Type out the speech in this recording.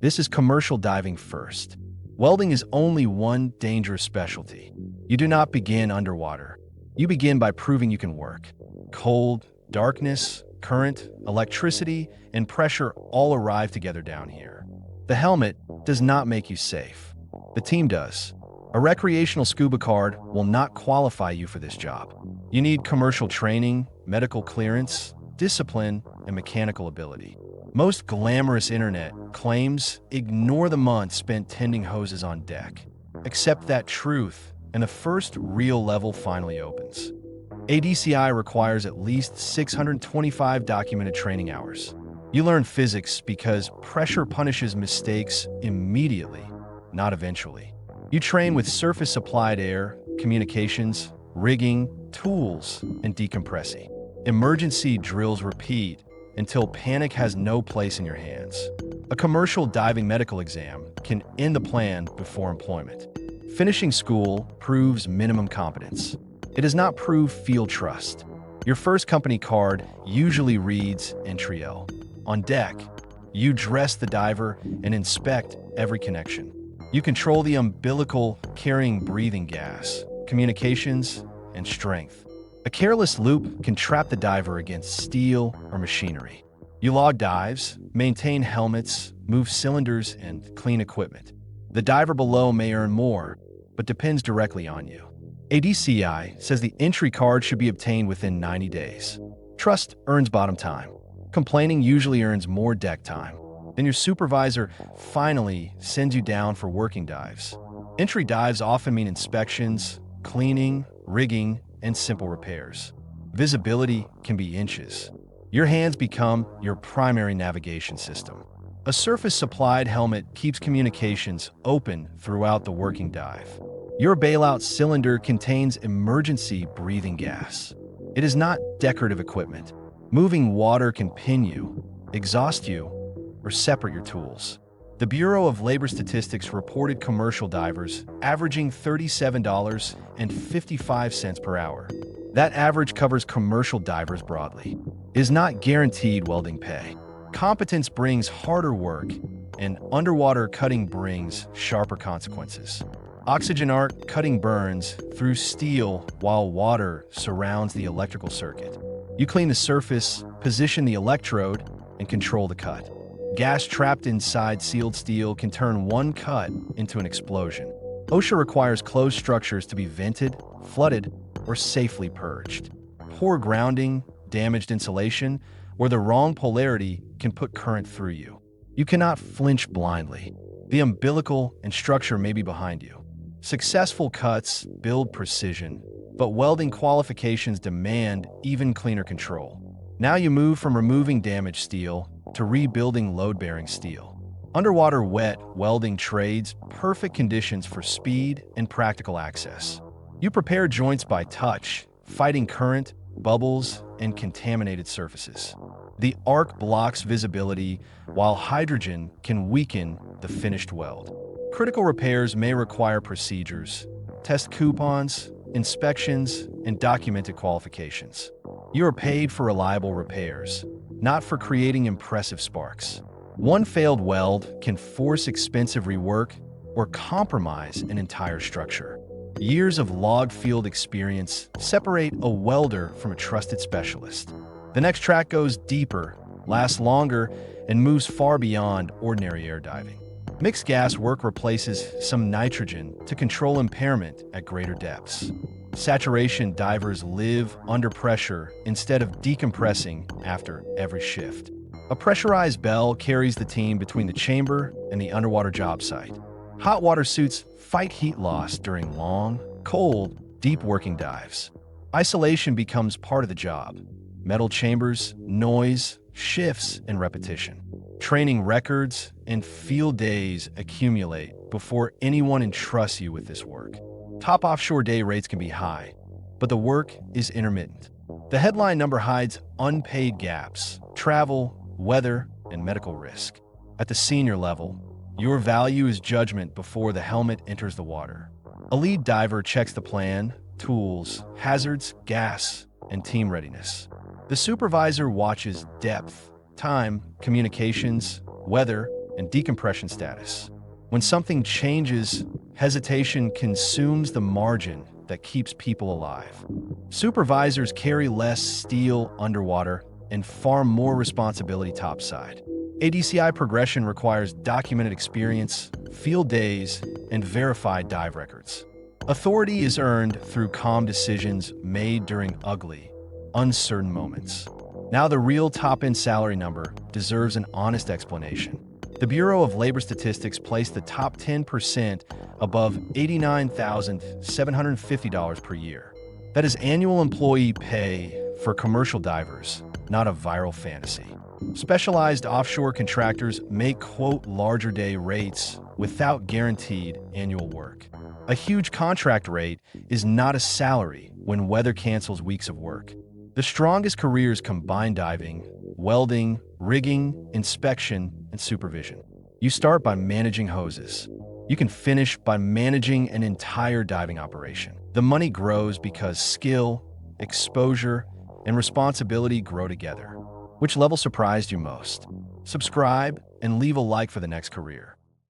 This is commercial diving first. Welding is only one dangerous specialty. You do not begin underwater. You begin by proving you can work. Cold, darkness, current, electricity, and pressure all arrive together down here. The helmet does not make you safe. The team does. A recreational scuba card will not qualify you for this job. You need commercial training, medical clearance, discipline, and mechanical ability. Most glamorous internet claims ignore the months spent tending hoses on deck. Accept that truth, and the first real level finally opens. ADCI requires at least 625 documented training hours. You learn physics because pressure punishes mistakes immediately, not eventually. You train with surface-applied air, communications, rigging, tools, and decompressing. Emergency drills repeat until panic has no place in your hands. A commercial diving medical exam can end the plan before employment. Finishing school proves minimum competence. It does not prove field trust. Your first company card usually reads Entry L. On deck, you dress the diver and inspect every connection. You control the umbilical, carrying breathing gas, communications, and strength. A careless loop can trap the diver against steel or machinery. You log dives, maintain helmets, move cylinders, and clean equipment. The diver below may earn more, but depends directly on you. ADCI says the entry card should be obtained within 90 days. Trust earns bottom time. Complaining usually earns more deck time. Then your supervisor finally sends you down for working dives. Entry dives often mean inspections, cleaning, rigging, and simple repairs. Visibility can be inches. Your hands become your primary navigation system. A surface-supplied helmet keeps communications open throughout the working dive. Your bailout cylinder contains emergency breathing gas. It is not decorative equipment. Moving water can pin you, exhaust you, or separate your tools. The Bureau of Labor Statistics reported commercial divers averaging $37.55 per hour. That average covers commercial divers broadly. It is not guaranteed welding pay. Competence brings harder work, and underwater cutting brings sharper consequences. Oxygen arc cutting burns through steel while water surrounds the electrical circuit. You clean the surface, position the electrode, and control the cut. Gas trapped inside sealed steel can turn one cut into an explosion. OSHA requires closed structures to be vented, flooded, or safely purged. Poor grounding, damaged insulation, or the wrong polarity can put current through you. You cannot flinch blindly. The umbilical and structure may be behind you. Successful cuts build precision, but welding qualifications demand even cleaner control. Now you move from removing damaged steel to rebuilding load-bearing steel. Underwater wet welding trades perfect conditions for speed and practical access. You prepare joints by touch, fighting current, bubbles, and contaminated surfaces. The arc blocks visibility, while hydrogen can weaken the finished weld. Critical repairs may require procedures, test coupons, inspections, and documented qualifications. You are paid for reliable repairs, not for creating impressive sparks. One failed weld can force expensive rework or compromise an entire structure. Years of log field experience separate a welder from a trusted specialist. The next track goes deeper, lasts longer, and moves far beyond ordinary air diving. Mixed gas work replaces some nitrogen to control impairment at greater depths. Saturation divers live under pressure instead of decompressing after every shift. A pressurized bell carries the team between the chamber and the underwater job site. Hot water suits fight heat loss during long, cold, deep working dives. Isolation becomes part of the job. Metal chambers, noise, shifts, and repetition. Training records and field days accumulate before anyone entrusts you with this work. Top offshore day rates can be high, but the work is intermittent. The headline number hides unpaid gaps, travel, weather, and medical risk. At the senior level, your value is judgment before the helmet enters the water. A lead diver checks the plan, tools, hazards, gas, and team readiness. The supervisor watches depth, time, communications, weather, and decompression status. When something changes, hesitation consumes the margin that keeps people alive. Supervisors carry less steel underwater and far more responsibility topside. ADCI progression requires documented experience, field days, and verified dive records. Authority is earned through calm decisions made during ugly, uncertain moments. Now the real top-end salary number deserves an honest explanation. The Bureau of Labor Statistics placed the top 10% above $89,750 per year. That is annual employee pay for commercial divers, not a viral fantasy. Specialized offshore contractors may quote larger day rates without guaranteed annual work. A huge contract rate is not a salary when weather cancels weeks of work. The strongest careers combine diving, welding, rigging, inspection, and supervision. You start by managing hoses. You can finish by managing an entire diving operation. The money grows because skill, exposure, and responsibility grow together. Which level surprised you most? Subscribe and leave a like for the next career.